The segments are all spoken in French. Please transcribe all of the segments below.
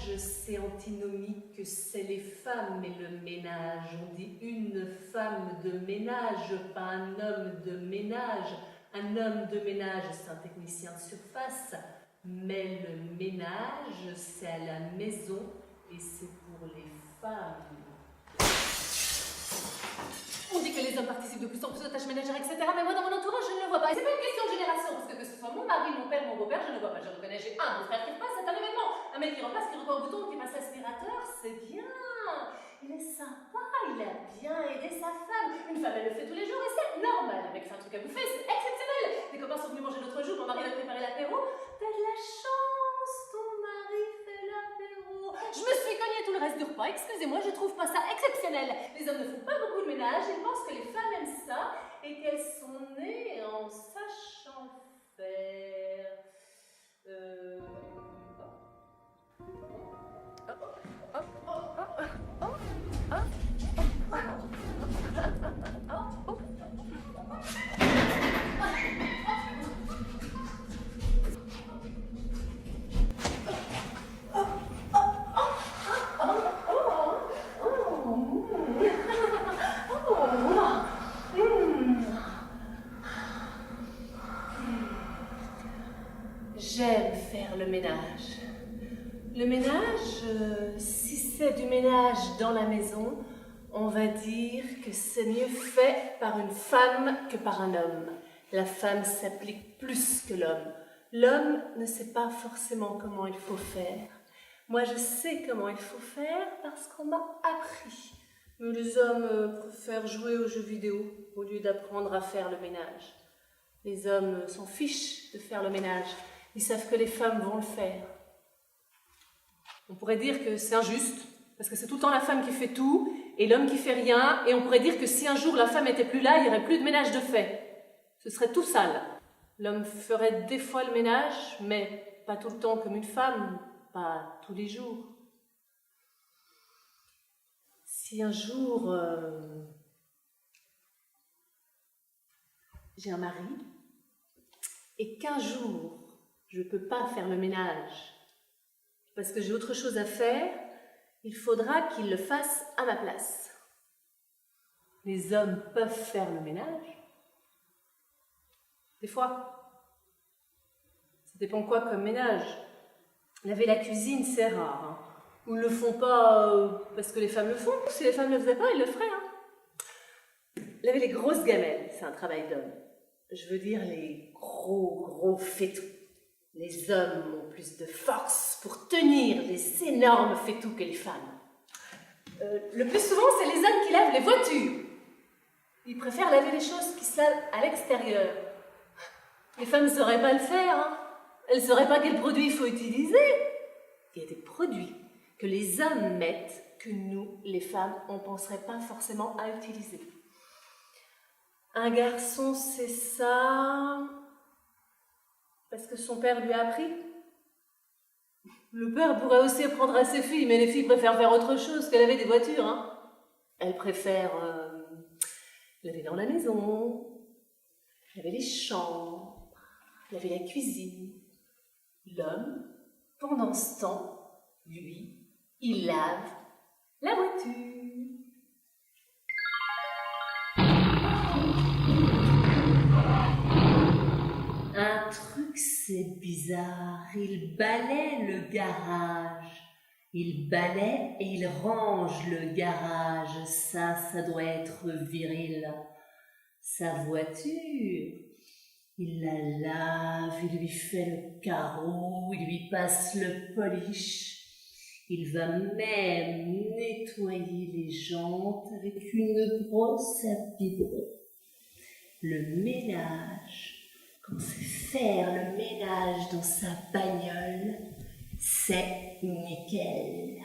ménage, c'est antinomique, c'est les femmes et le ménage. On dit une femme de ménage, pas un homme de ménage. Un homme de ménage, c'est un technicien de surface, mais le ménage, c'est à la maison et c'est pour les femmes. On dit que les hommes participent de plus en plus aux tâches ménagères, etc. Mais moi, dans mon entourage, je ne le vois pas. Et c'est pas une question de génération, parce que ce soit mon mari, mon père, mon beau-père, je ne le vois pas. Je reconnais, j'ai un beau-frère qui repasse, c'est un événement. Un mec qui repasse, qui repasse au bouton, qui passe l'aspirateur, c'est bien. Il est sympa, il a bien aidé sa femme. Une femme, elle le fait tous les jours et c'est normal. Le mec fait un truc à bouffer, c'est exceptionnel. Des copains sont venus manger l'autre jour, mon mari a préparé l'apéro. T'as de la chance, ton mari fait l'apéro. Je me suis cogné tout le reste du repas, excusez-moi, je trouve pas ça exceptionnel. Les hommes ne font pas beaucoup de ménage, ils pensent que les femmes aiment ça et qu'elles sont nées en sachant faire. J'aime faire le ménage. Le ménage, si c'est du ménage dans la maison, on va dire que c'est mieux fait par une femme que par un homme. La femme s'applique plus que l'homme. L'homme ne sait pas forcément comment il faut faire. Moi, je sais comment il faut faire parce qu'on m'a appris. Mais les hommes préfèrent jouer aux jeux vidéo au lieu d'apprendre à faire le ménage. Les hommes s'en fichent de faire le ménage. Ils savent que les femmes vont le faire. On pourrait dire que c'est injuste, parce que c'est tout le temps la femme qui fait tout, et l'homme qui fait rien, et on pourrait dire que si un jour la femme était plus là, il n'y aurait plus de ménage de fait. Ce serait tout sale. L'homme ferait des fois le ménage, mais pas tout le temps comme une femme, pas tous les jours. Si un jour j'ai un mari, et qu'un jour je ne peux pas faire le ménage, parce que j'ai autre chose à faire, il faudra qu'il le fasse à ma place. Les hommes peuvent faire le ménage. Des fois. Ça dépend quoi comme ménage. Laver la cuisine, c'est rare. Hein. Ou ils ne le font pas parce que les femmes le font. Si les femmes ne le faisaient pas, ils le feraient. Hein. Laver les grosses gamelles, c'est un travail d'homme. Je veux dire les gros fétous. Les hommes ont plus de force pour tenir les énormes fétous que les femmes. Le plus souvent, c'est les hommes qui lavent les voitures. Ils préfèrent laver les choses qui se lavent à l'extérieur. Les femmes ne sauraient pas le faire. Hein. Elles ne sauraient pas quel produit il faut utiliser. Il y a des produits que les hommes mettent que nous, les femmes, on ne penserait pas forcément à utiliser. Un garçon, c'est ça parce que son père lui a appris. Le père pourrait aussi apprendre à ses filles, mais les filles préfèrent faire autre chose que laver des voitures. Hein. Elles préfèrent laver dans la maison, laver les chambres, laver la cuisine. L'homme, pendant ce temps, lui, il lave la voiture. Un truc, c'est bizarre. Il balaie le garage. Il balaie et il range le garage. Ça doit être viril. Sa voiture, il la lave, il lui fait le carreau, il lui passe le polish. Il va même nettoyer les jantes avec une brosse à biberon. Le ménage, quand c'est faire le ménage dans sa bagnole, c'est nickel.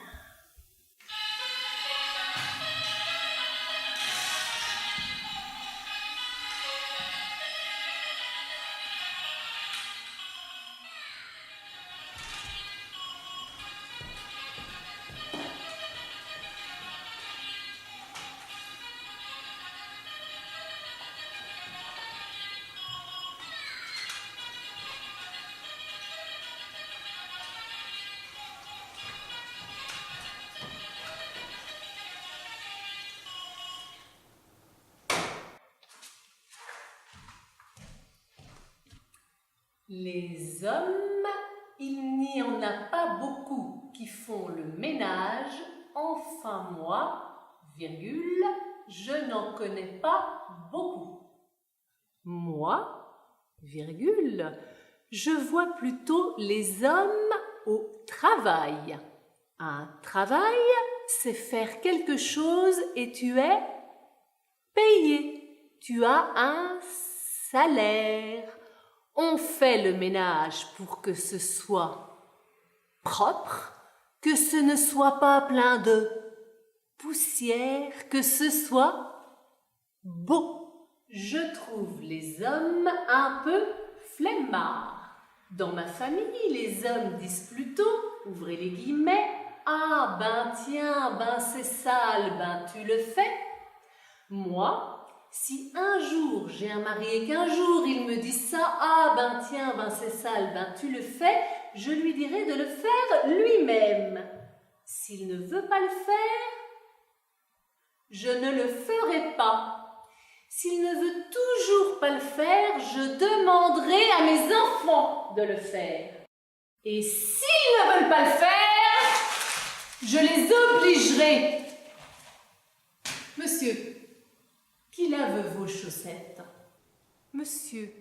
Les hommes, il n'y en a pas beaucoup qui font le ménage, enfin moi, virgule, je n'en connais pas beaucoup. Moi, virgule, je vois plutôt les hommes au travail. Un travail, c'est faire quelque chose et tu es payé. Tu as un salaire. On fait le ménage pour que ce soit propre, que ce ne soit pas plein de poussière, que ce soit beau. Je trouve les hommes un peu flemmards. Dans ma famille, les hommes disent plutôt, ouvrez les guillemets, ah ben tiens, ben c'est sale, ben tu le fais. Moi, si un jour j'ai un mari et qu'un jour il me dit ça, ah ben tiens, ben c'est sale, ben tu le fais, je lui dirai de le faire lui-même. S'il ne veut pas le faire, je ne le ferai pas. S'il ne veut toujours pas le faire, je demanderai à mes enfants de le faire. Et s'ils ne veulent pas le faire, je les obligerai. Monsieur, qui lave vos chaussettes? Monsieur,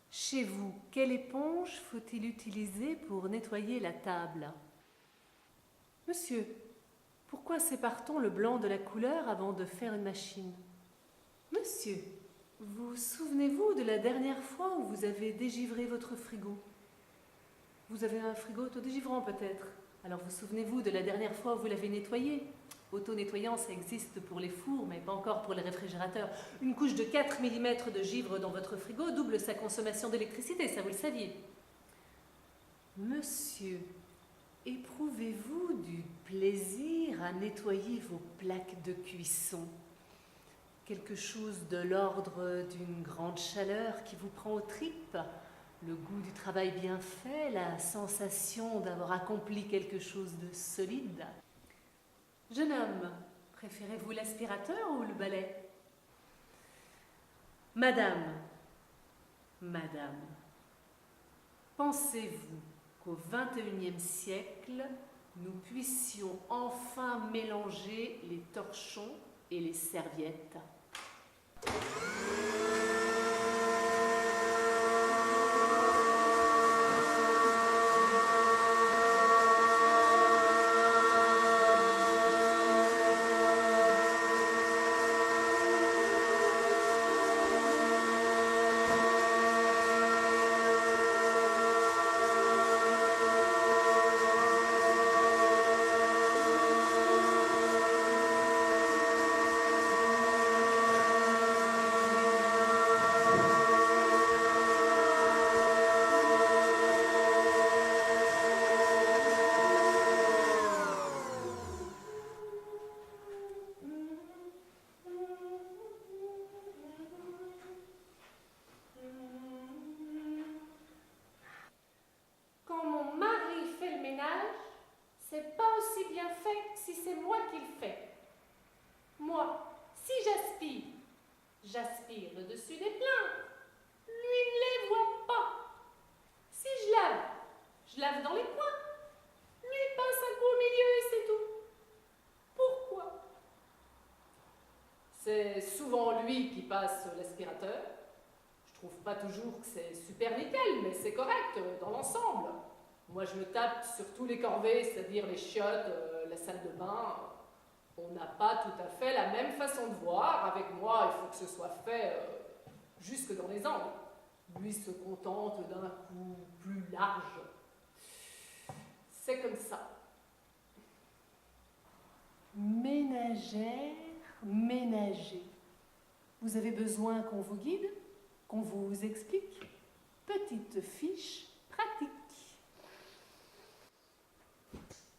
chez vous, quelle éponge faut-il utiliser pour nettoyer la table? Monsieur, pourquoi sépare-t-on le blanc de la couleur avant de faire une machine? Monsieur, vous souvenez-vous de la dernière fois où vous avez dégivré votre frigo? Vous avez un frigo autodégivrant peut-être. Alors vous souvenez-vous de la dernière fois où vous l'avez nettoyé? Auto-nettoyant, ça existe pour les fours, mais pas encore pour les réfrigérateurs. Une couche de 4 mm de givre dans votre frigo double sa consommation d'électricité, ça vous le saviez. Monsieur, éprouvez-vous du plaisir à nettoyer vos plaques de cuisson? Quelque chose de l'ordre d'une grande chaleur qui vous prend aux tripes? Le goût du travail bien fait, la sensation d'avoir accompli quelque chose de solide? Jeune homme, préférez-vous l'aspirateur ou le balai? Madame, pensez-vous qu'au XXIe siècle, nous puissions enfin mélanger les torchons et les serviettes? C'est pas aussi bien fait que si c'est moi qui le fais. Moi, si j'aspire le dessus des plaintes. Lui ne les voit pas. Si je lave dans les coins. Lui passe un coup au milieu et c'est tout. Pourquoi? C'est souvent lui qui passe l'aspirateur. Je trouve pas toujours que c'est super nickel, mais c'est correct dans l'ensemble. Moi, je me tape sur tous les corvées, c'est-à-dire les chiottes, la salle de bain. On n'a pas tout à fait la même façon de voir. Avec moi, il faut que ce soit fait jusque dans les angles. Lui se contente d'un coup plus large. C'est comme ça. Ménagère, ménager. Vous avez besoin qu'on vous guide, qu'on vous explique? Petite fiche pratique.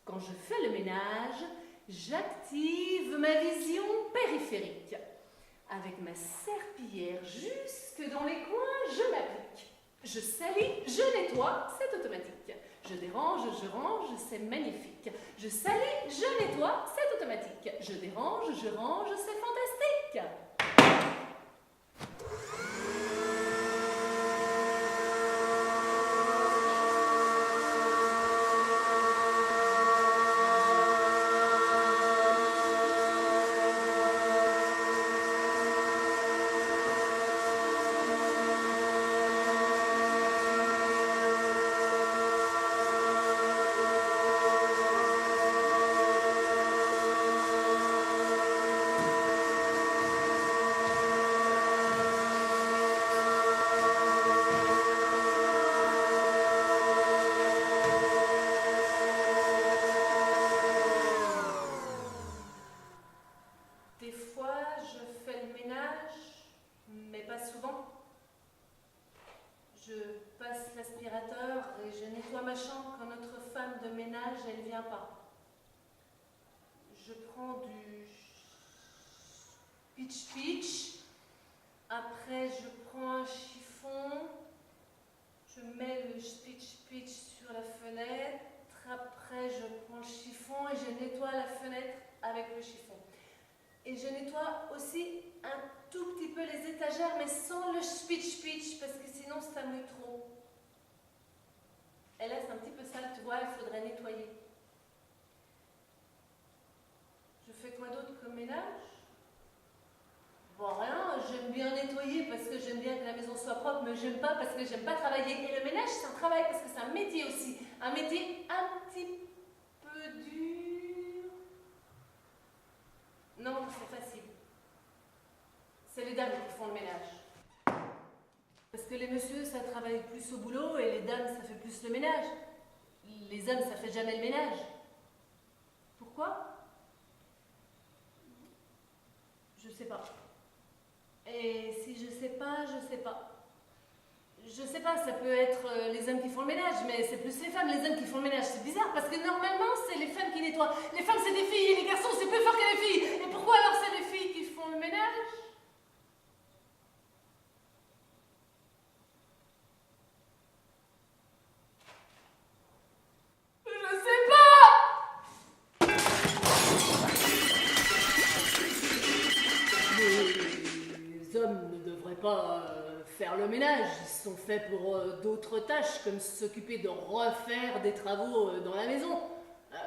Quand je fais le ménage, j'active ma vision périphérique. Avec ma serpillière jusque dans les coins, je m'applique. Je salis, je nettoie, c'est automatique. Je dérange, je range, c'est magnifique. Je salis, je nettoie, c'est automatique. Je dérange, je range, c'est fantastique. je fais le ménage, mais pas souvent. Je passe l'aspirateur et je nettoie ma chambre quand notre femme de ménage, elle vient pas. Je prends du pitch, après je prends un chiffon, je mets le pitch sur la fenêtre, après je prends le chiffon et je nettoie la fenêtre avec le chiffon. Et je nettoie aussi un tout petit peu les étagères, mais sans le pitch, parce que sinon ça mouille trop. Et là c'est un petit peu sale, tu vois, il faudrait nettoyer. Je fais quoi d'autre comme ménage? Bon, rien, j'aime bien nettoyer parce que j'aime bien que la maison soit propre, mais j'aime pas parce que j'aime pas travailler. Et le ménage, c'est un travail parce que c'est un métier aussi. Un métier un petit peu dur. Non, c'est facile. C'est les dames qui font le ménage. Parce que les messieurs, ça travaille plus au boulot et les dames, ça fait plus le ménage. Les hommes, ça fait jamais le ménage. Pourquoi? Je sais pas. Et si je sais pas, je sais pas. Je sais pas, ça peut être les hommes qui font le ménage, mais c'est plus les femmes, les hommes qui font le ménage. C'est bizarre parce que normalement, c'est les femmes qui nettoient. Les femmes, c'est des filles et les garçons, c'est plus fort que les filles. Et pourquoi alors c'est les filles qui font le ménage? Je sais pas! Les hommes ne devraient pas faire le ménage. Ils sont faits pour d'autres tâches, comme s'occuper de refaire des travaux dans la maison.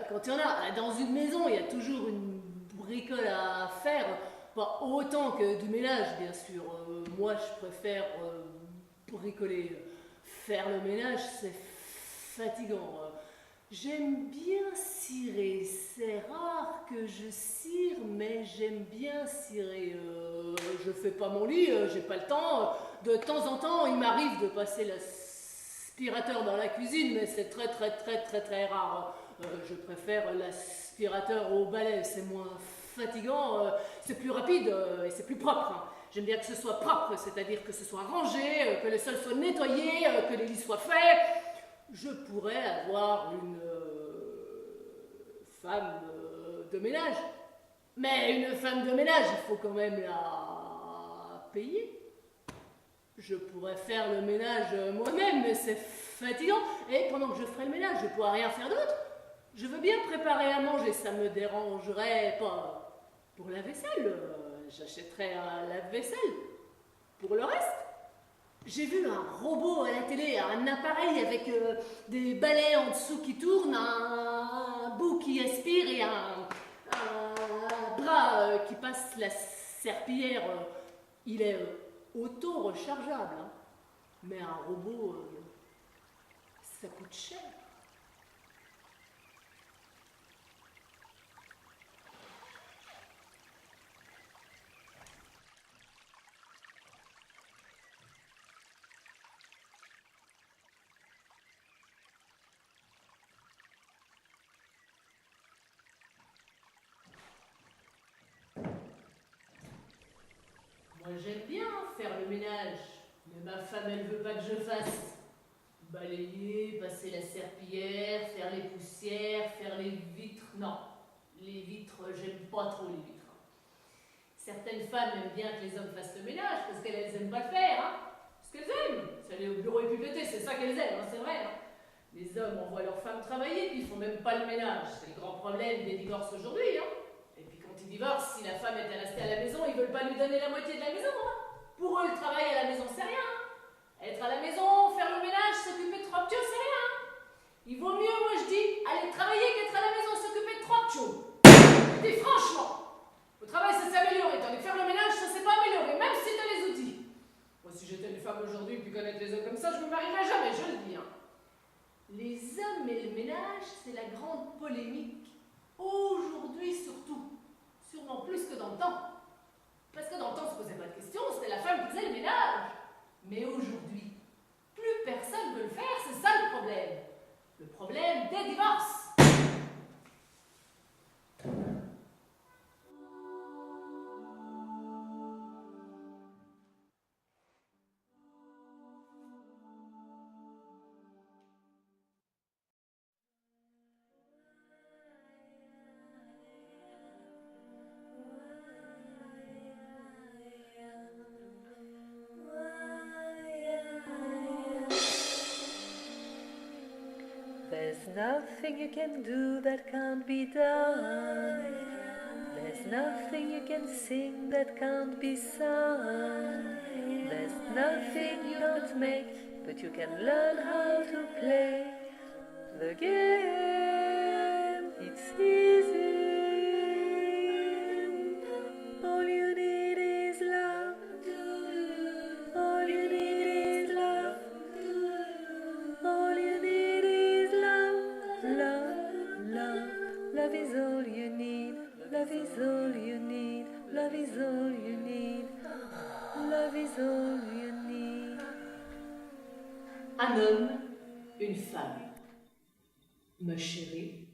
Quand il y en a, dans une maison, il y a toujours une bricole à faire. Pas autant que du ménage, bien sûr. Moi, je préfère bricoler. Faire le ménage, c'est fatigant. J'aime bien cirer. C'est rare que je cire, mais j'aime bien cirer. Je fais pas mon lit, j'ai pas le temps. De temps en temps, il m'arrive de passer l'aspirateur dans la cuisine, mais c'est très rare. Je préfère l'aspirateur au balai, c'est moins fatigant, c'est plus rapide et c'est plus propre. Hein. J'aime bien que ce soit propre, c'est-à-dire que ce soit rangé, que les sols soient nettoyés, que les lits soient faits. Je pourrais avoir une femme de ménage. Mais une femme de ménage, il faut quand même la payer. Je pourrais faire le ménage moi-même, mais c'est fatigant. Et pendant que je ferai le ménage, je ne pourrai rien faire d'autre. Je veux bien préparer à manger, ça me dérangerait pas. Pour la vaisselle, j'achèterais un lave-vaisselle. Pour le reste, j'ai vu un robot à la télé, un appareil avec des balais en dessous qui tournent, un bout qui aspire et un bras qui passe la serpillière. Il est auto-rechargeable, hein. Mais un robot, ça coûte cher. Moi j'aime bien faire le ménage, mais ma femme elle veut pas que je fasse. Balayer, passer la serpillière, faire les poussières, faire les vitres. Non, les vitres, j'aime pas trop les vitres. Certaines femmes aiment bien que les hommes fassent le ménage parce qu'elles aiment pas le faire. Hein. Parce qu'elles aiment. C'est aller au bureau et pipeter, c'est ça qu'elles aiment, hein, c'est vrai. Hein. Les hommes envoient leurs femmes travailler puis ils font même pas le ménage. C'est le grand problème des divorces aujourd'hui. Hein. Et puis quand ils divorcent, si la femme est restée à la maison, ils veulent pas lui donner la moitié de la maison. Hein. Pour eux, le travail à la maison, c'est rien. Hein. Être à la maison, faire le ménage, s'occuper de 3 ptios, c'est rien. Hein. Il vaut mieux, moi je dis, aller travailler qu'être à la maison, s'occuper de 3 ptios. Je dis franchement, au travail ça s'est amélioré, tandis que faire le ménage ça s'est pas amélioré, même si t'as les outils. Moi si j'étais une femme aujourd'hui puis connaître les hommes comme ça, je me marierais jamais, je le dis. Hein. Les hommes et le ménage, c'est la grande polémique. Aujourd'hui surtout, sûrement plus que dans le temps. Parce que dans le temps on se posait pas de questions, c'était la femme qui faisait le ménage. Mais aujourd'hui, plus personne veut le faire, c'est ça le problème. Le problème des divorces. nothing you can do that can't be done. There's nothing you can sing that can't be sung. There's nothing you can't make, but you can learn how to play the game. It's easy. All you need is love. All you need is love. All you need is love. Love, love. Love is all you need. Love is all you need. Love is all you need. Love is all you need. Un homme, une femme. Ma chérie,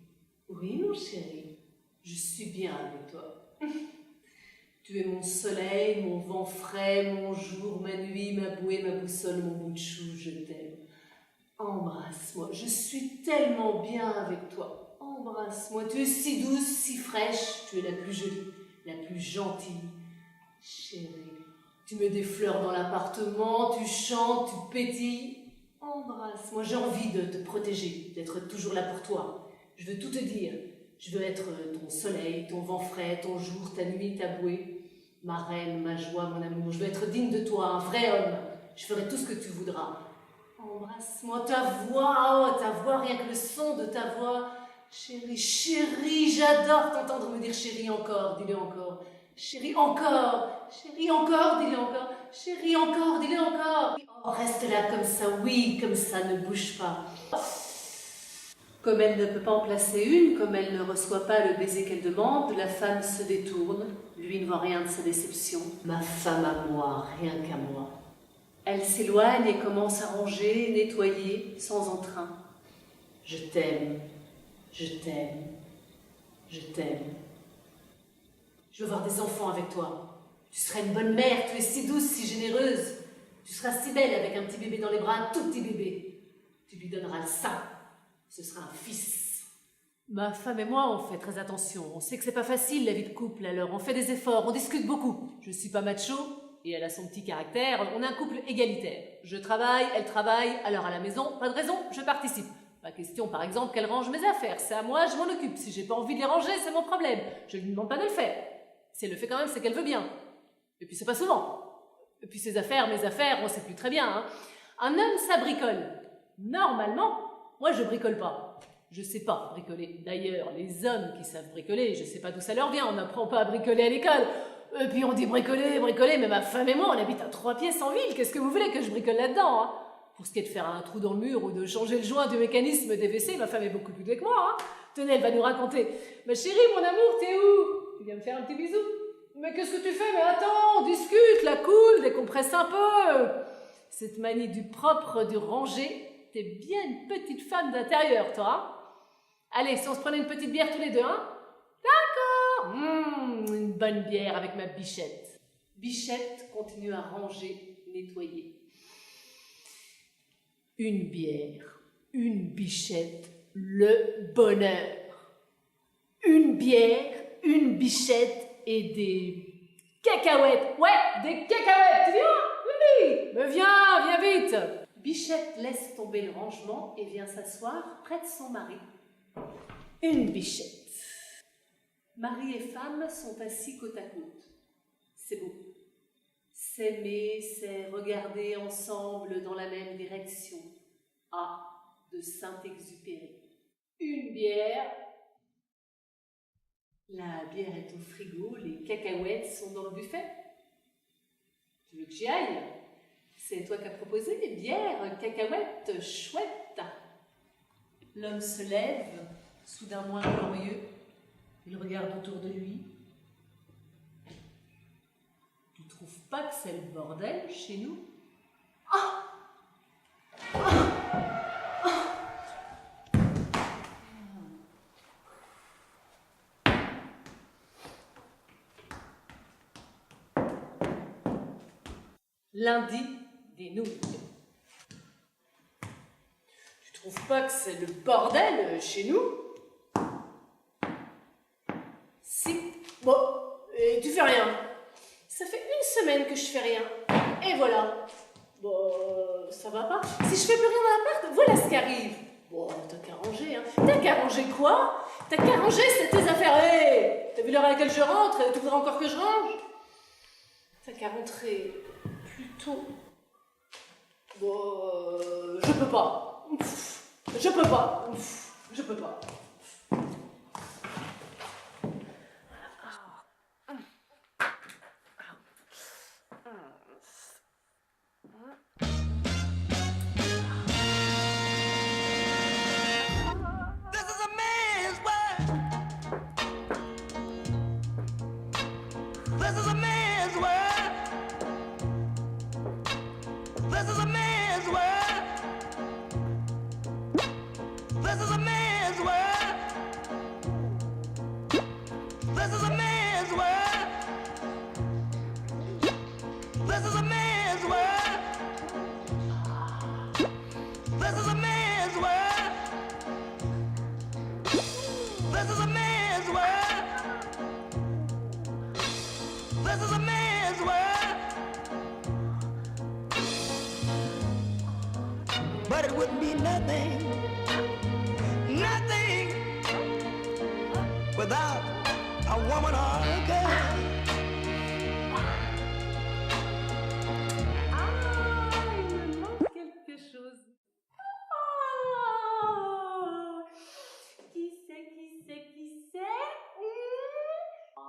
oui mon chéri, je suis bien avec toi. Tu es mon soleil, mon vent frais, mon jour, ma nuit, ma bouée, ma boussole, mon bout de chou, je t'aime. Embrasse-moi, je suis tellement bien avec toi. Embrasse-moi, tu es si douce, si fraîche, tu es la plus jolie, la plus gentille. Chérie, tu mets des fleurs dans l'appartement, tu chantes, tu pétilles. Embrasse-moi, j'ai envie de te protéger, d'être toujours là pour toi. Je veux tout te dire. Je veux être ton soleil, ton vent frais, ton jour, ta nuit, ta bouée, ma reine, ma joie, mon amour. Je veux être digne de toi, un vrai homme. Je ferai tout ce que tu voudras. Embrasse-moi, ta voix, rien que le son de ta voix. Chérie, chérie, j'adore t'entendre me dire chérie encore, dis-le encore. Chérie, encore, dis-le encore. Chérie, encore, dis-le encore. Oh, reste là comme ça, oui, comme ça, ne bouge pas. Comme elle ne peut pas en placer une, comme elle ne reçoit pas le baiser qu'elle demande, la femme se détourne. Lui ne voit rien de sa déception. Ma femme à moi, rien qu'à moi. Elle s'éloigne et commence à ranger, nettoyer, sans entrain. Je t'aime, je t'aime, je t'aime. Je veux avoir des enfants avec toi. Tu seras une bonne mère, tu es si douce, si généreuse. Tu seras si belle avec un petit bébé dans les bras, un tout petit bébé. Tu lui donneras le sein. Ce sera un fils. Ma femme et moi, on fait très attention. On sait que c'est pas facile la vie de couple, alors on fait des efforts, on discute beaucoup. Je suis pas macho, et elle a son petit caractère. On est un couple égalitaire. Je travaille, elle travaille, alors à la maison, pas de raison, je participe. Pas question, par exemple, qu'elle range mes affaires. C'est à moi, je m'en occupe. Si j'ai pas envie de les ranger, c'est mon problème. Je lui demande pas de le faire. Si elle le fait quand même, c'est qu'elle veut bien. Et puis c'est pas souvent. Et puis ses affaires, mes affaires, on sait plus très bien. Hein. Un homme, ça bricole. Normalement, moi je bricole pas. Je sais pas bricoler. D'ailleurs, les hommes qui savent bricoler, je sais pas d'où ça leur vient. On n'apprend pas à bricoler à l'école. Et puis on dit bricoler, mais ma femme et moi, on habite à 3 pièces en ville. Qu'est-ce que vous voulez que je bricole là-dedans, hein? Pour ce qui est de faire un trou dans le mur ou de changer le joint du mécanisme des WC, ma femme est beaucoup plus douée que moi. Hein. Tenez, elle va nous raconter. Ma chérie, mon amour, t'es où? Tu viens me faire un petit bisou? Mais qu'est-ce que tu fais? Mais attends, on discute, la cool, décompresse un peu. Cette manie du propre, du rangé, t'es bien une petite femme d'intérieur, toi. Hein. Allez, si on se prenait une petite bière tous les deux, hein? D'accord. Une bonne bière avec ma Bichette. Bichette continue à ranger, nettoyer. Une bière, une Bichette, le bonheur. Une bière, une Bichette et des cacahuètes. Ouais, des cacahuètes, tu viens? Oui, mais viens vite. Bichette laisse tomber le rangement et vient s'asseoir près de son mari. Une Bichette. Mari et femme sont assis côte à côte. C'est beau. S'aimer, c'est regarder ensemble dans la même direction. Ah, de Saint-Exupéry. Une bière. La bière est au frigo, les cacahuètes sont dans le buffet. Tu veux que j'y aille? C'est toi qui as proposé les bières, cacahuètes, chouettes. L'homme se lève, soudain moins glorieux. Il regarde autour de lui. Tu trouves pas que c'est le bordel chez nous? Ah! Lundi des nouilles. Tu trouves pas que c'est le bordel chez nous? Si. Bon, et tu fais rien. Ça fait 1 semaine que je fais rien. Et voilà. Bon, ça va pas. Si je fais plus rien dans l'appart, voilà ce qui arrive. Bon, t'as qu'à ranger, hein. T'as qu'à ranger quoi? T'as qu'à ranger, c'est tes affaires. Hé, t'as vu l'heure à laquelle je rentre? Tu voudrais encore que je range? T'as qu'à rentrer plus tôt. Bon, je peux pas. Je peux pas. Je peux pas. This is a man's world. This is a man's world. This is a man's world. This is a man's world. This is a man's world. This is a man's world. This is a man's world. This is a man's world. But it wouldn't be nothing, nothing without a woman or a girl. Ah, il me manque quelque chose. Ah, qui c'est, qui c'est, qui c'est?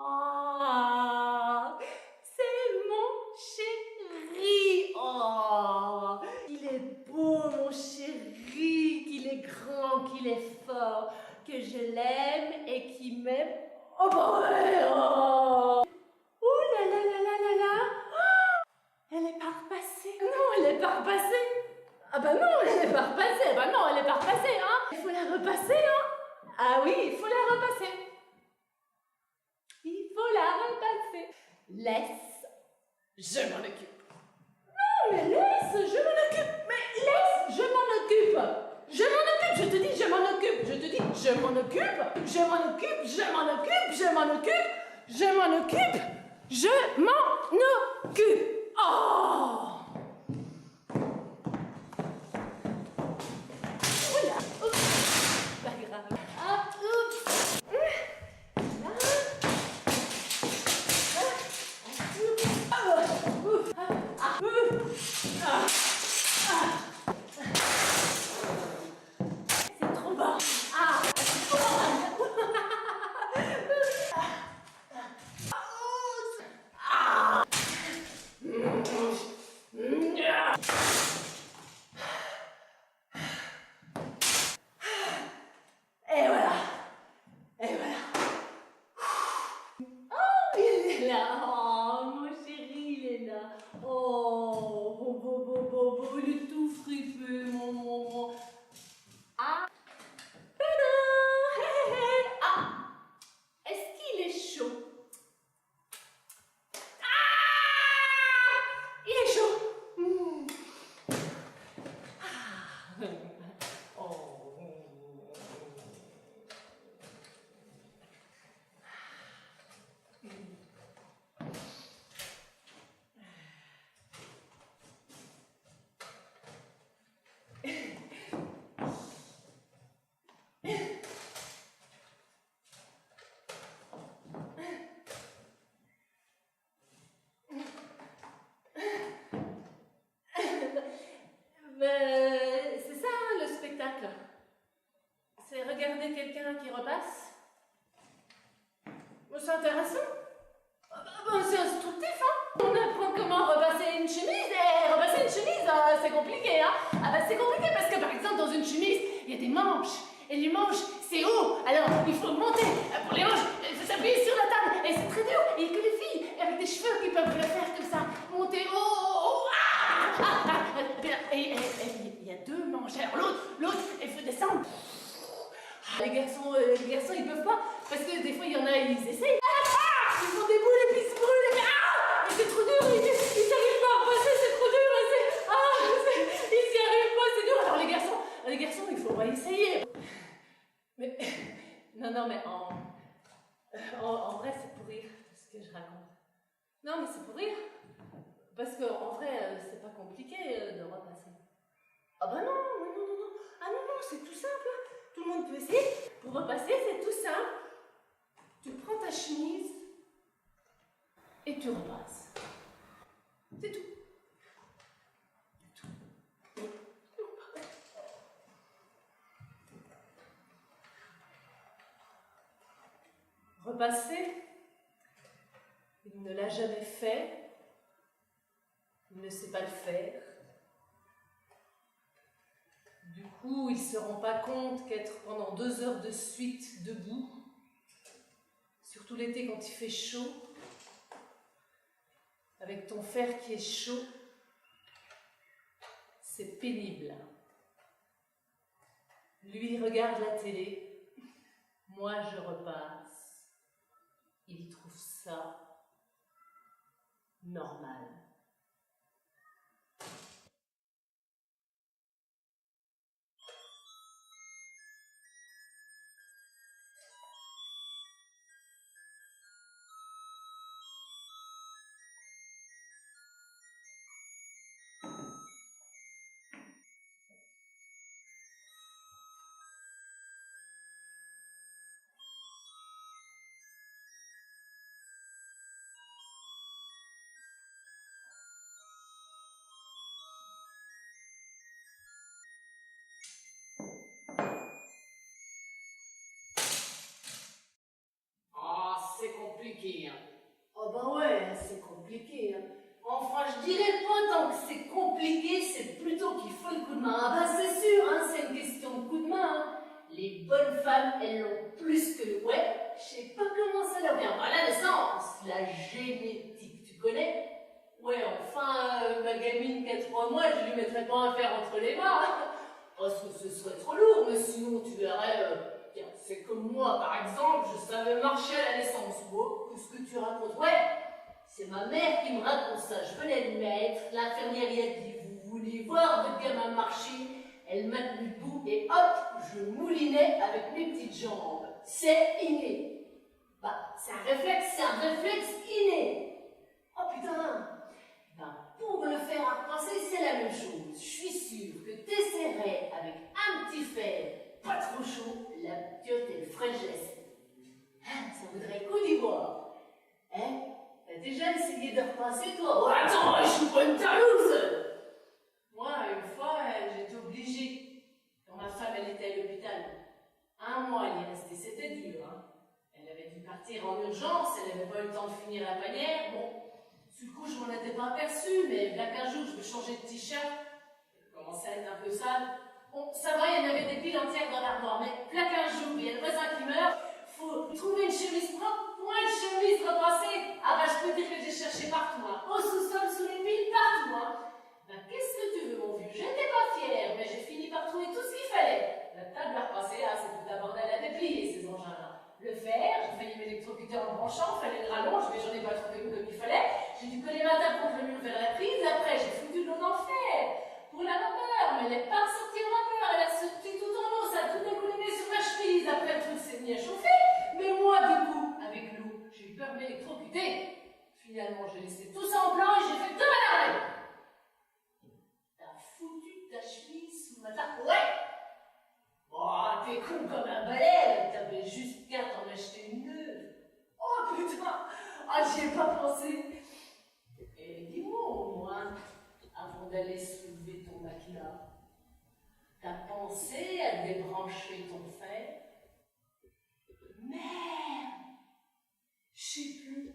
Ah, c'est mon chéri. Oh, il est beau, mon chéri, qu'il est grand, qu'il est fort, que je l'aime et qu'il m'aime. Oh, bah ouais, oh. Ouh là là là là là là. Elle est pas repassée. Non, elle est pas repassée. Ah bah non, elle est pas repassée. Bah non, elle est pas repassée, hein. Il faut la repasser, hein. Ah oui, il faut la repasser. Il faut la repasser. Laisse, je m'en occupe. Non, mais laisse, je m'en occupe. Mais laisse, je m'en occupe. Je m'en occupe, je te dis, je m'en occupe. Je te dis, je m'en occupe. Je m'en occupe, je m'en occupe, je m'en occupe. Je m'en occupe. Je m'en occupe. Oh! Oula! Oups! Pas grave. Ah, oups! Là. C'est trop bas. Ah! C'est trop bas. Et voilà. Et voilà. Oh, il est là. Oh, mon chéri, il est là. Oh, beau, il est tout fripé, mon. Ah. Tadam. Hé, hé, hé. Ah. Est-ce qu'il est chaud? Ah. Il est chaud. Ah. Oh. C'est ça, hein, le spectacle. C'est regarder quelqu'un qui repasse. C'est intéressant. C'est instructif, hein. On apprend comment repasser une chemise. Et repasser une chemise, c'est compliqué, hein. Ah bah c'est compliqué parce que par exemple dans une chemise, il y a des manches. Et les manches, c'est haut. Alors il faut monter. Pour les manches, il faut s'appuyer sur la table. Et c'est très dur. Il n'y a que les filles avec des cheveux qui peuvent le faire comme ça. Monter haut. Et il y a deux manches. Alors l'autre, il faut descendre. Les garçons, ils peuvent pas. Parce que des fois, il y en a, ils essayent. Ils font des boules et puis ils se brûlent. Et c'est trop dur. Ils n'arrivent pas à repasser. C'est trop dur. Ils n'y arrivent pas. C'est dur. Alors les garçons, il faudra essayer. Mais non, mais en vrai, c'est pour rire ce que je raconte. Non, mais c'est pour rire. Parce qu'en vrai, c'est pas compliqué de repasser. Ah bah non. Ah non, c'est tout simple. Tout le monde peut essayer. Pour repasser, c'est tout simple. Tu prends ta chemise et tu repasses. C'est tout. Repasser, il ne l'a jamais fait, il ne sait pas le faire. Du coup, il ne se rend pas compte qu'être pendant 2 heures de suite debout, surtout l'été quand il fait chaud, avec ton fer qui est chaud, c'est pénible. Lui regarde la télé, moi je repasse. Il trouve ça normal. Ah, c'est compliqué, hein. Oh bah ouais, c'est compliqué, hein. Enfin, je dirais pas tant que c'est compliqué, c'est plutôt qu'il faut le coup de main. Ah bah c'est sûr, hein, c'est une question de coup de main, hein. Les bonnes femmes, elles l'ont plus que... Ouais, je sais pas comment ça leur vient. Bah la naissance, la génétique, tu connais? Ouais, enfin, ma gamine qui a 3 mois, je lui mettrais pas un fer entre les mains, hein. Parce que ce serait trop lourd, mais sinon tu verrais... Tiens, c'est comme moi, par exemple, je savais marcher à la naissance. Oh, qu'est-ce que tu racontes? Ouais, c'est ma mère qui me raconte ça. Je venais le mettre, l'infirmière y a dit, vous voulez voir votre gamin marcher? Elle m'a tenu debout et hop, je moulinais avec mes petites jambes. C'est inné. Bah, c'est un réflexe inné. Oh putain. Ben, pour le faire à repasser, c'est la même chose. Je suis sûre que t'essaierais avec un petit fer pas trop chaud, la piote et le ferait le geste. Hein, ça voudrait coup d'y voir. Hein? T'as déjà essayé de repasser, toi? Oh, attends, je suis pas une talouse! Moi, une fois, j'étais obligée. Quand ma femme, elle était à l'hôpital. 1 mois, elle y est restée, c'était dur, hein. Elle avait dû partir en urgence, elle n'avait pas eu le temps de finir la panière. Bon, sur le coup, je m'en étais pas aperçue, mais là qu'un jour, je me changeais de t-shirt. Elle commençait à être un peu sale. Bon, ça va, il y en avait des piles entières dans l'armoire, mais là qu'un jour, il y a le voisin qui meurt, faut trouver une chemise propre, point de chemise repassée. Ah bah, je peux dire que j'ai cherché partout, hein. Au sous-sol, sous les piles, partout, hein. Ben, qu'est-ce que tu veux, mon vieux? J'étais pas fière, mais j'ai fini par trouver tout ce qu'il fallait. La table à repasser, là, c'est tout un bordel à déplier, ces engins-là. Le fer, j'ai failli m'électrocuter en le branchant, fallait le rallonge, mais j'en ai pas trouvé comme il fallait. J'ai dû coller ma table contre le mur vers la prise, après, j'ai foutu de l'eau dans le fer. Pour la vapeur, mais elle n'est pas sortie en vapeur, elle a sorti tout en eau, ça a tout découliné sur ma chemise, après le truc s'est mis à chauffer, mais moi, du coup, avec l'eau, j'ai eu peur de m'électrocuter. Finalement, j'ai laissé tout ça en blanc et j'ai fait 2 malades. T'as foutu ta chemise sous ma table? Ouais! Oh, t'es con comme un balai, t'avais juste qu'à t'en acheter une neuve. Oh putain! Ah, j'y ai pas pensé. Et dis-moi au moins, avant d'aller soulever ton matelas, t'as pensé à débrancher ton fer? Merde! Je sais plus.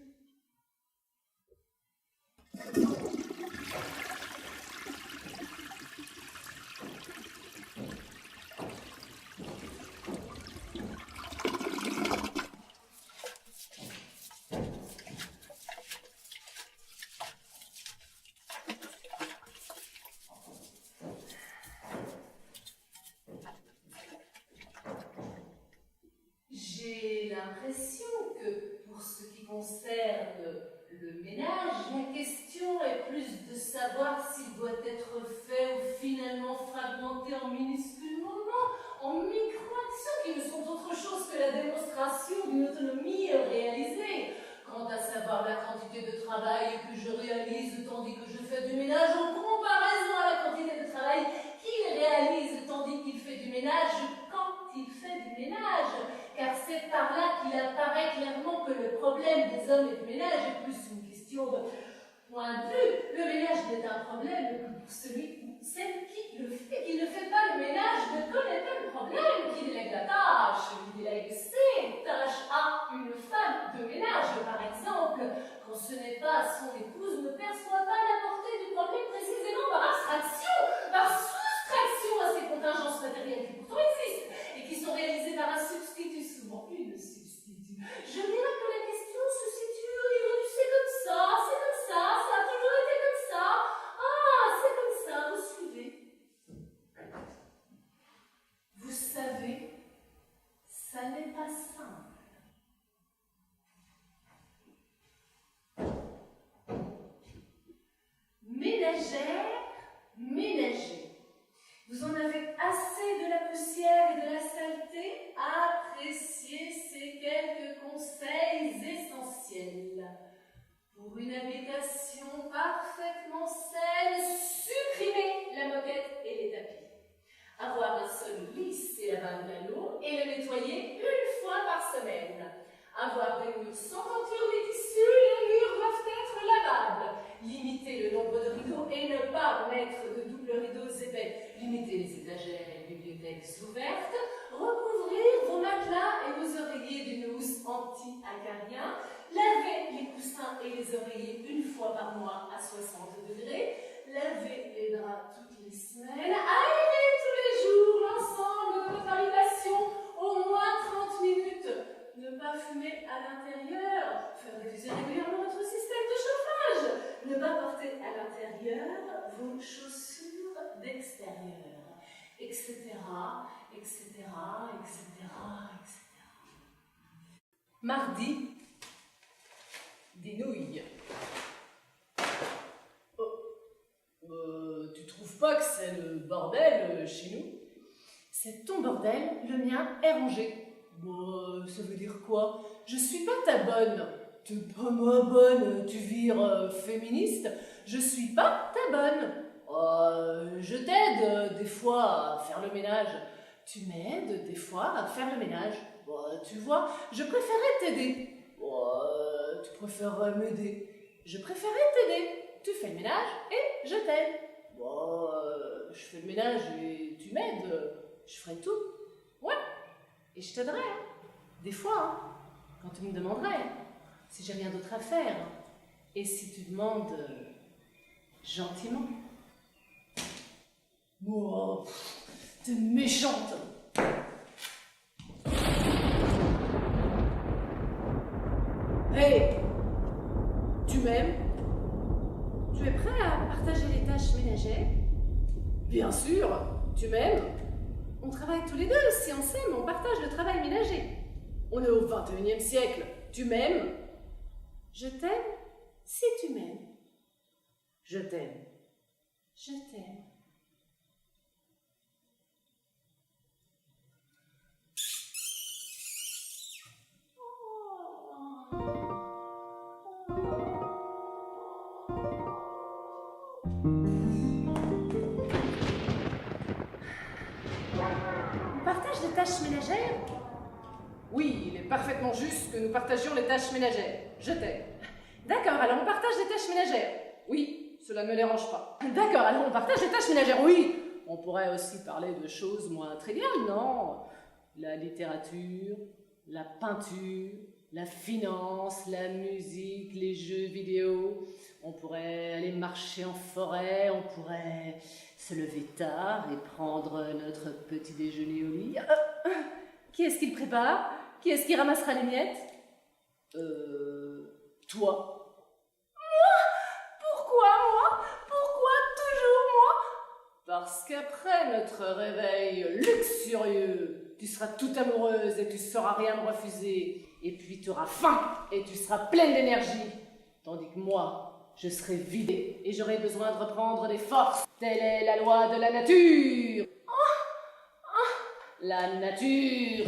J'ai l'impression que pour ce qui concerne le ménage, la question est plus de savoir s'il doit être fait ou finalement fragmenté en minuscules moments, en micro-actions qui ne sont autre chose que la démonstration d'une autonomie réalisée. Quant à savoir la quantité de travail que je réalise tandis que je fais du ménage en comparaison à la quantité de travail qu'il réalise tandis qu'il fait du ménage quand il fait du ménage. Car c'est par là qu'il apparaît clairement que le problème des hommes et du ménage est plus une question de point de vue. Le ménage n'est un problème que pour celui ou celle qui le fait. Qui ne fait pas le ménage ne connaît pas le problème, qui délègue la tâche, qui délègue ses tâches à une femme de ménage, par exemple, quand ce n'est pas son épouse, ne perçoit pas la portée du problème précisément par abstraction, par soustraction à ces contingences matérielles qui pourtant existent et qui sont réalisées par un substitut, souvent une substitut. Je dirais que la question se situe au niveau du c'est comme ça, ça a toujours été comme ça, ah, c'est comme ça, vous suivez. Vous savez, ça n'est pas simple. Ménagère, ménager. Vous en avez assez de la poussière et de la saleté. Appréciez ces quelques conseils essentiels. Pour une habitation parfaitement saine, supprimez la moquette et les tapis. Avoir un sol lisse et la bungalow et le nettoyer une fois par semaine. Avoir des murs sans tenture ni tissu, les murs doivent être lavables. Limiter le nombre de rideaux et ne pas mettre de double rideaux épais. Limiter les étagères et les bibliothèques ouvertes. Recouvrir vos matelas et vos oreillers d'une housse anti-acarien. Laver les coussins et les oreillers une fois par mois à 60 degrés. Laver les draps toutes les semaines. Aérer tous les jours l'ensemble de votre habitation au moins 30 minutes. Ne pas fumer à l'intérieur. Faire réviser régulièrement votre système de chauffage. Ne pas porter à l'intérieur vos chaussures d'extérieur. Etc. etc. etc. etc. Mardi. Des nouilles. Tu trouves pas que c'est le bordel chez nous? C'est ton bordel, le mien est rangé. Ça veut dire quoi? Je suis pas ta bonne. T'es pas ma bonne, tu vires féministe. Je suis pas ta bonne. Je t'aide des fois à faire le ménage. Tu m'aides des fois à faire le ménage. Tu vois, je préférais t'aider. Tu préférerais m'aider. Je préférais t'aider. Tu fais le ménage et je t'aide. Je fais le ménage et tu m'aides. Je ferai tout. Ouais. Et je t'aiderai. Des fois, quand tu me demanderais. Si j'ai rien d'autre à faire. Et si tu demandes gentiment. T'es méchante. Hey, tu m'aimes? Tu es prêt à partager les tâches ménagères? Bien sûr, tu m'aimes? On travaille tous les deux, si on s'aime, on partage le travail ménager. On est au 21e siècle, tu m'aimes? Je t'aime si tu m'aimes. Je t'aime. Je t'aime. On partage les tâches ménagères? Oui, il est parfaitement juste que nous partagions les tâches ménagères. Je t'aime. D'accord, alors on partage les tâches ménagères. Oui, cela ne me dérange pas. D'accord, alors on partage les tâches ménagères. Oui, on pourrait aussi parler de choses moins triviales, non? La littérature, la peinture, la finance, la musique, les jeux vidéo. On pourrait aller marcher en forêt, on pourrait se lever tard et prendre notre petit déjeuner au lit. Qui est-ce qui le prépare? Qui est-ce qui ramassera les miettes? Toi. Pourquoi moi? Pourquoi toujours moi? Parce qu'après notre réveil luxurieux, tu seras toute amoureuse et tu ne sauras rien me refuser. Et puis tu auras faim et tu seras pleine d'énergie. Tandis que moi, je serai vidée et j'aurai besoin de reprendre des forces. Telle est la loi de la nature. La nature.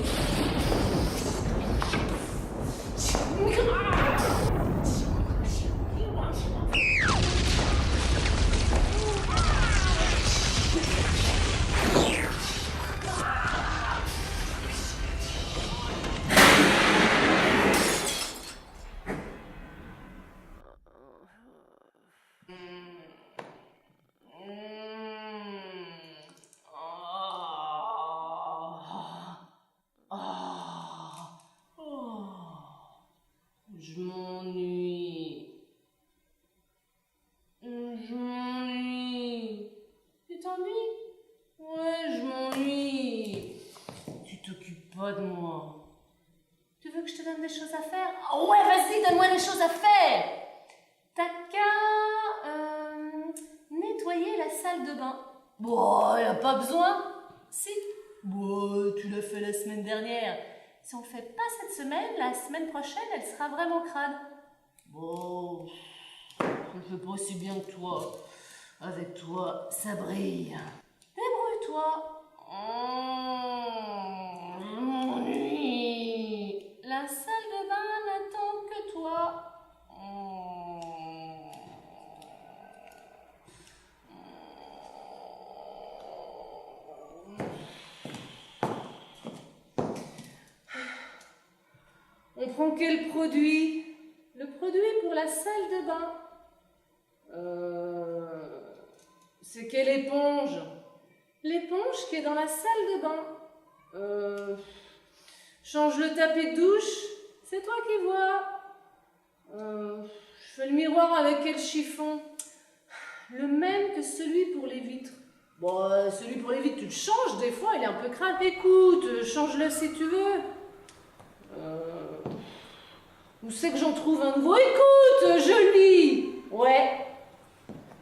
Je m'ennuie. Tu t'ennuies? Ouais, je m'ennuie. Tu t'occupes pas de moi. Tu veux que je te donne des choses à faire? Oh ouais, vas-y, donne-moi des choses à faire. T'as qu'à nettoyer la salle de bain. Bon, y a pas besoin. Si. Bon, tu l'as fait la semaine dernière. Si on le fait pas cette semaine, la semaine prochaine, elle sera vraiment crade. Bon, je le fais pas aussi bien que toi. Avec toi, ça brille. Débrouille-toi. Je m'ennuie. La salle de bain n'attend que toi. On prend quel produit? Le produit pour la salle de bain. C'est quelle éponge? L'éponge qui est dans la salle de bain. Change le tapis de douche. C'est toi qui vois. Je fais le miroir avec quel chiffon? Le même que celui pour les vitres. Bon, celui pour les vitres, tu le changes des fois, il est un peu crade. Écoute, change-le si tu veux. Où c'est que j'en trouve un nouveau? Écoute, je lis. Ouais.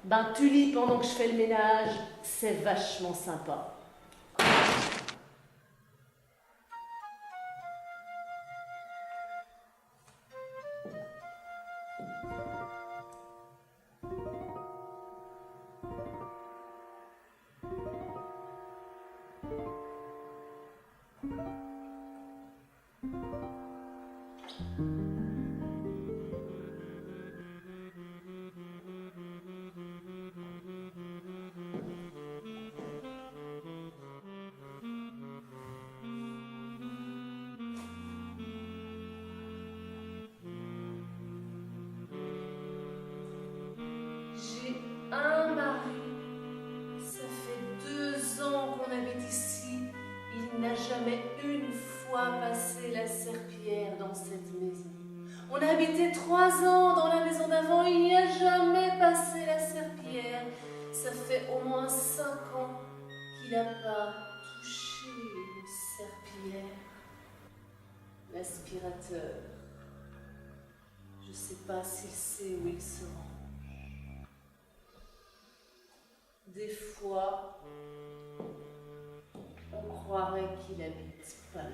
Ben, tu lis pendant que je fais le ménage. C'est vachement sympa. J'ai un mari. Ça fait 2 ans qu'on habite ici. Il n'a jamais une fois passé la serpillière dans cette maison. On a habité 3 ans dans la maison d'avant. Il n'y a jamais passé la serpillière. Ça fait au moins 5 ans qu'il n'a pas touché une serpillière. L'aspirateur. Je ne sais pas s'il sait où il se rend. Des fois, on croirait qu'il habite pas là.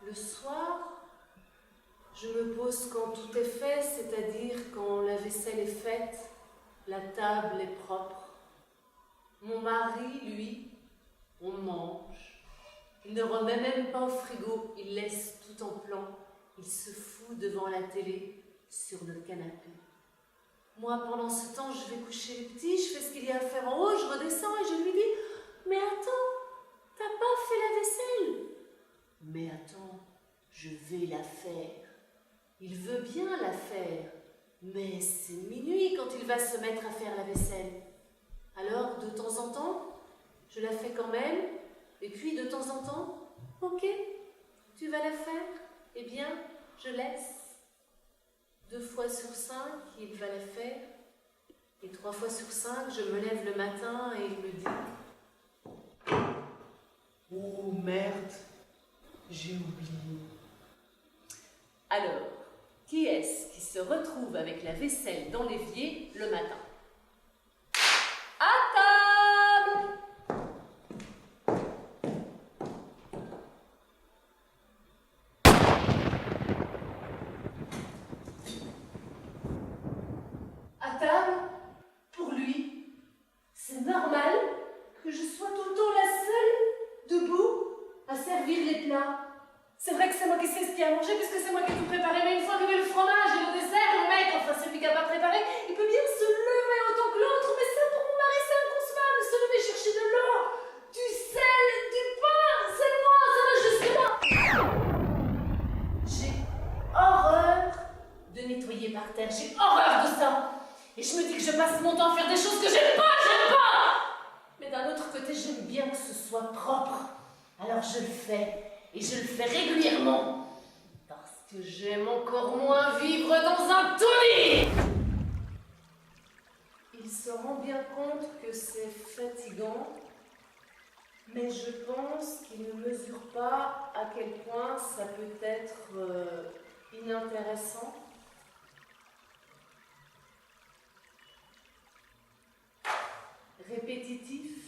Le soir, je me pose quand tout est fait, c'est-à-dire quand la vaisselle est faite, la table est propre. Mon mari, lui, on mange. Il ne remet même pas au frigo, il laisse tout en plan. Il se fout devant la télé, sur le canapé. Moi, pendant ce temps, je vais coucher les petits, je fais ce qu'il y a à faire en haut, je redescends et je lui dis « Mais attends, t'as pas fait la vaisselle ?» « Mais attends, je vais la faire. » Il veut bien la faire, mais c'est minuit quand il va se mettre à faire la vaisselle. Alors, de temps en temps, je la fais quand même, et puis de temps en temps, « Ok, tu vas la faire? Eh bien, je laisse. » 2 fois sur 5, il va la faire, et 3 fois sur 5, je me lève le matin et il me dit « Oh merde, j'ai oublié. » Alors, qui est-ce qui se retrouve avec la vaisselle dans l'évier le matin? À table! À table, pour lui, c'est normal que je sois tout le temps la seule debout à servir les plats. C'est vrai que c'est moi qui sais ce qu'il y a à manger puisque c'est moi qui ai tout préparé, mais une fois arrivé le fromage et le dessert, le mec, enfin celui qui n'a pas préparé, il peut bien se lever autant que l'autre, mais ça pour mon mari c'est inconcevable, se lever chercher de l'eau, du sel, du pain, c'est moi, ça va jusque là. par terre. J'ai horreur de ça. Et je me dis que je passe mon temps à faire des choses que j'aime pas. Mais d'un autre côté, j'aime bien que ce soit propre. Alors je le fais. Et je le fais régulièrement. Parce que j'aime encore moins vivre dans un taudis. Il se rend bien compte que c'est fatigant. Mais je pense qu'il ne mesure pas à quel point ça peut être inintéressant. Répétitif.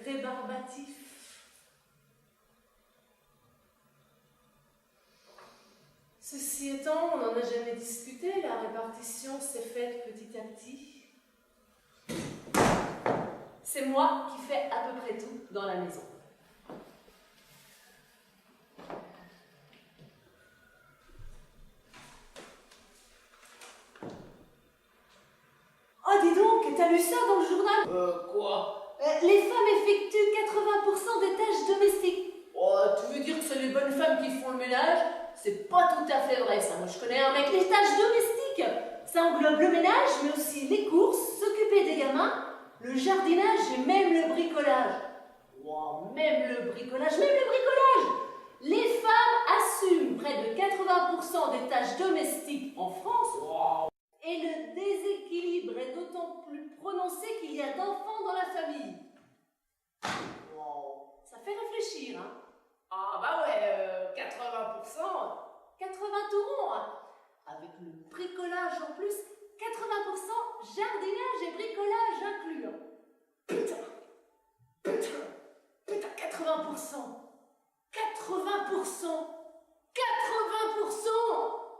Rébarbatif. Ceci étant, on n'en a jamais discuté, la répartition s'est faite petit à petit. C'est moi qui fais à peu près tout dans la maison. Oh, dis donc, t'as lu ça dans le journal? Quoi? Les femmes effectuent 80% des tâches domestiques. Oh, tu veux dire que c'est les bonnes femmes qui font le ménage? C'est pas tout à fait vrai, ça. Moi, je connais un mec. Les tâches domestiques, ça englobe le ménage, mais aussi les courses, s'occuper des gamins, le jardinage et même le bricolage. Wow, même le bricolage. Les femmes assument près de 80% des tâches domestiques en France. Wow. Et le déséquilibre est d'autant plus prononcé qu'il y a d'enfants dans la famille. Wow. Ça fait réfléchir, hein. Ah bah ouais, 80%. 80 tout rond, hein. Avec le bricolage en plus, 80% jardinage et bricolage inclus. Hein. Putain, 80%. 80%.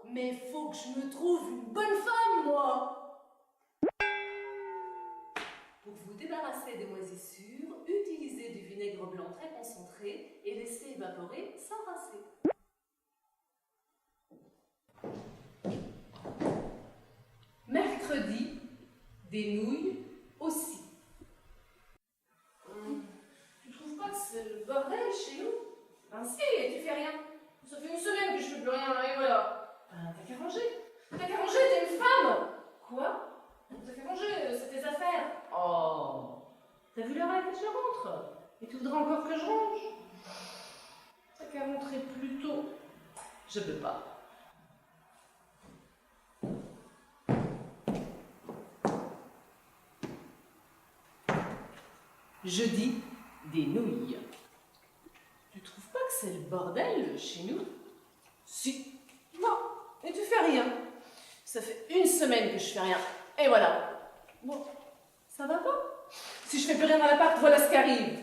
Mais faut que je me trouve une bonne femme, moi. Pour vous débarrasser des moisissures, utilisez du vinaigre blanc très concentré et laissez évaporer sans rincer. Mercredi, des nouilles aussi. Tu trouves pas que c'est le bordel chez nous? Ben si, et tu fais rien. Ça fait une semaine que je fais plus rien, et voilà. T'as qu'à ranger. T'as qu'à ranger, t'es une femme. Quoi? T'as qu'à ranger, c'est tes affaires. Oh. T'as vu l'heure à laquelle je rentre? Et tu voudrais encore que je range? T'as qu'à rentrer plus tôt. Je peux pas. Jeudi, des nouilles. Tu trouves pas que c'est le bordel chez nous? Si. Bon, et tu fais rien. Ça fait une semaine que je fais rien. Et voilà. Bon, ça va pas? Si je fais plus rien dans l'appart, voilà ce qui arrive.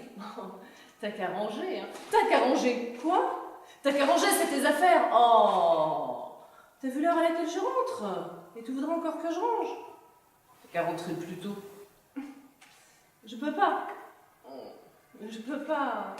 T'as qu'à ranger, hein. T'as qu'à ranger. Quoi? T'as qu'à ranger, c'est tes affaires. Oh. T'as vu l'heure à laquelle je rentre? Et tu voudrais encore que je range? T'as qu'à rentrer plus tôt. Je peux pas. Je peux pas.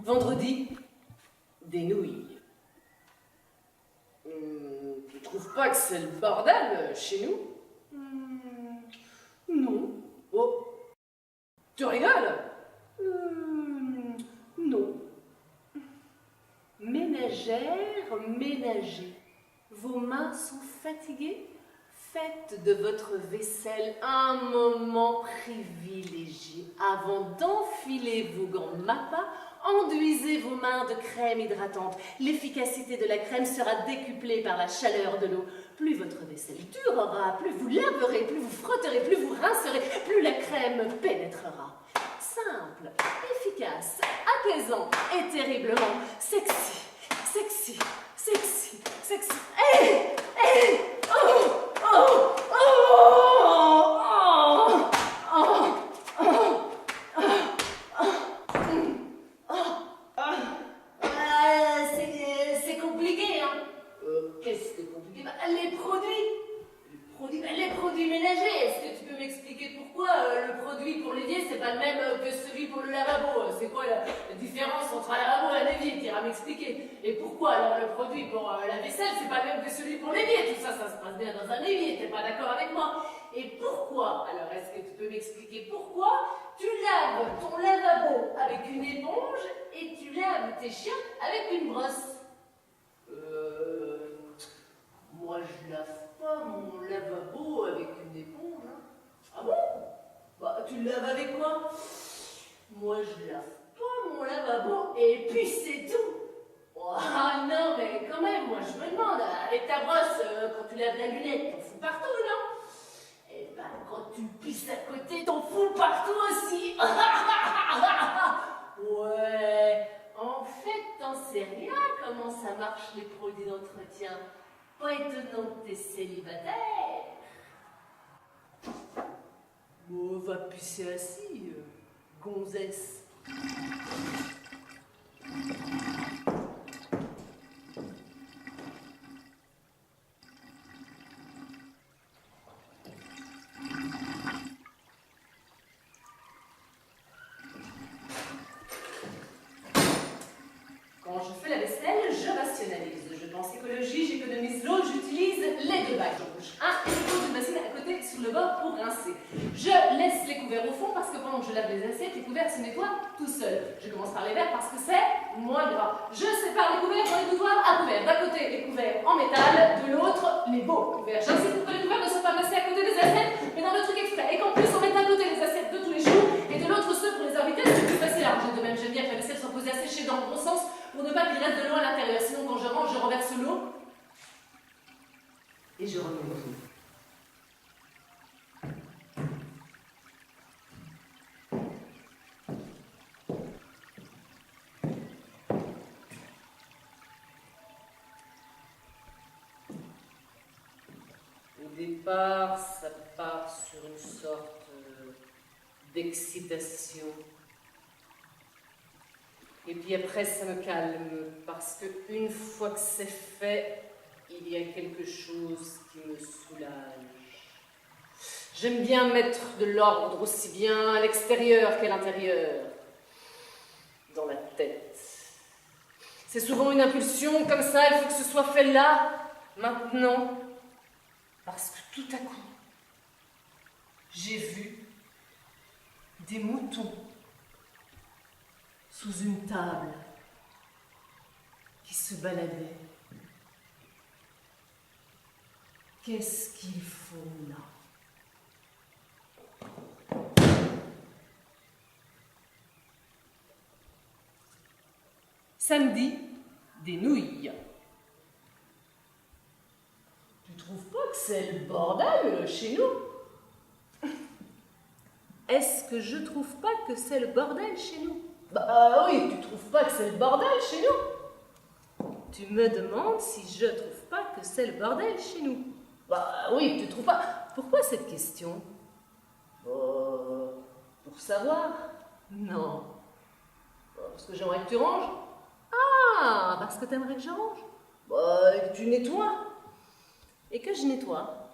Vendredi, des nouilles. Tu trouves pas que c'est le bordel chez nous? Non. Oh. Tu rigoles? Non. Ménagère, ménager. Vos mains sont fatiguées? Faites de votre vaisselle un moment privilégié. Avant d'enfiler vos gants MAPPA, enduisez vos mains de crème hydratante. L'efficacité de la crème sera décuplée par la chaleur de l'eau. Plus votre vaisselle durera, plus vous laverez, plus vous frotterez, plus vous rincerez, plus la crème pénétrera. Simple, efficace, apaisant et terriblement sexy, sexy, sexy, sexy. Hey, hey, oh, oh, oh, oh, oh. pas le même que celui pour le lavabo. C'est quoi la différence entre un lavabo et un évier? Tu iras m'expliquer. Et pourquoi alors le produit pour la vaisselle, c'est pas le même que celui pour l'évier? Tout ça, ça se passe bien dans un évier, t'es pas d'accord avec moi? Et pourquoi, alors est-ce que tu peux m'expliquer pourquoi tu laves ton lavabo avec une éponge et tu laves tes chiens avec une brosse? Moi je lave pas mon lavabo avec une éponge. Hein. Ah bon? Bah tu le laves avec quoi? Moi je lave pas mon lavabo et puis c'est tout. Ah non mais quand même, moi je me demande, avec ta brosse, quand tu laves la lunette, t'en fous partout, non? Eh ben quand tu pisses à côté, t'en fous partout aussi. Ouais, en fait t'en sais rien comment ça marche les produits d'entretien. Pas étonnant que t'es célibataire. Oh, va pisser assis, gonzesse. Quand je fais la vaisselle, je rationalise. Je pense écologie, j'économise l'eau, j'utilise les deux bacs rouges. Et je pose une bassine à côté sur le bord pour rincer. Je laisse les couverts au fond parce que pendant que je lave les assiettes, les couverts se nettoient tout seuls. Je commence par les verres parce que c'est moins gras. Je sépare les couverts dans les boutoirs à couverts. D'un côté, les couverts en métal, de l'autre, les beaux couverts. J'insiste pour que les couverts ne soient pas placés à côté des assiettes, mais dans le truc exprès. Et qu'en plus, on mette d'un côté les assiettes de tous les jours et de l'autre ceux pour les invités, c'est plus facile à ranger. De même, j'aime bien que la vaisselle soit posée à sécher dans le bon sens pour ne pas qu'il reste de l'eau à l'intérieur. Sinon, quand je range, je renverse l'eau et je remets l'eau. Au départ, ça part sur une sorte d'excitation. Et puis après, ça me calme, parce que une fois que c'est fait, il y a quelque chose qui me soulage. J'aime bien mettre de l'ordre aussi bien à l'extérieur qu'à l'intérieur, dans la tête. C'est souvent une impulsion comme ça, il faut que ce soit fait là, maintenant, parce que tout à coup, j'ai vu des moutons sous une table qui se baladaient. Qu'est-ce qu'ils font là? Samedi, des nouilles. Tu trouves pas que c'est le bordel chez nous? Est-ce que je trouve pas que c'est le bordel chez nous? Bah oui, tu trouves pas que c'est le bordel chez nous? Tu me demandes si je trouve pas que c'est le bordel chez nous? Bah oui, tu trouves pas. Pourquoi cette question? Pour savoir? Non. Parce que j'aimerais que tu ranges? Ah, parce que t'aimerais que je range? Bah, et que tu nettoies. Et que je nettoie.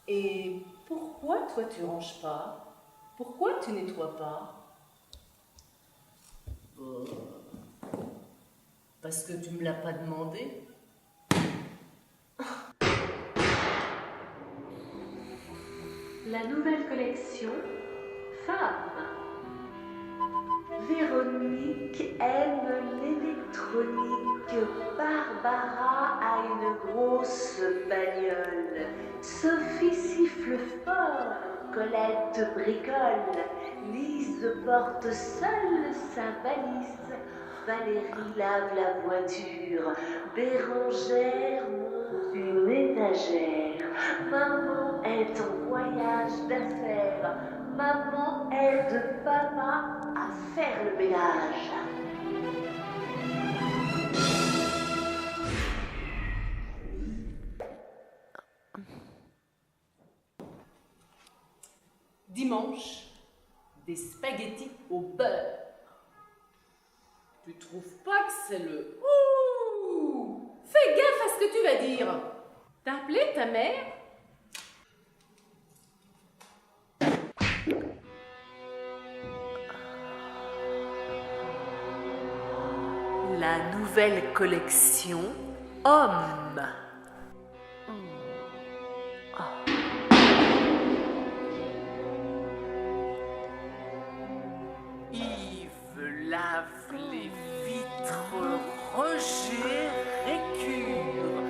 Et pourquoi toi tu ranges pas? Pourquoi tu nettoies pas? Parce que tu me l'as pas demandé. La nouvelle collection Femmes. Véronique aime l'électronique. Barbara a une grosse bagnole. Sophie siffle fort. Colette bricole. Lise porte seule sa valise. Valérie lave la voiture. Bérangère monte une étagère. Maman est en voyage d'affaires. Maman aide papa à faire le ménage. Dimanche, des spaghettis au beurre. Tu trouves pas que c'est le ouh? Fais gaffe à ce que tu vas dire. T'as appelé ta mère? nouvelle collection Homme. Yves lave les vitres, Roger récure,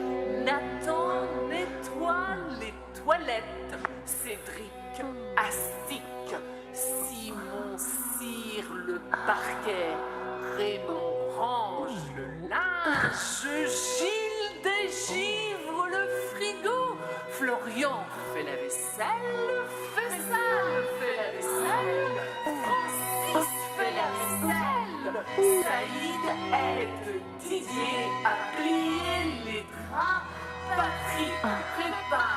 Nathan nettoie les toilettes, Cédric astique, Simon cire le parquet, Raymond range le linge, Gilles dégivre le frigo, Florian fait la vaisselle, Faisal fait la vaisselle, Francis fait la vaisselle, Saïd aide Didier à plier les draps, Patrick prépare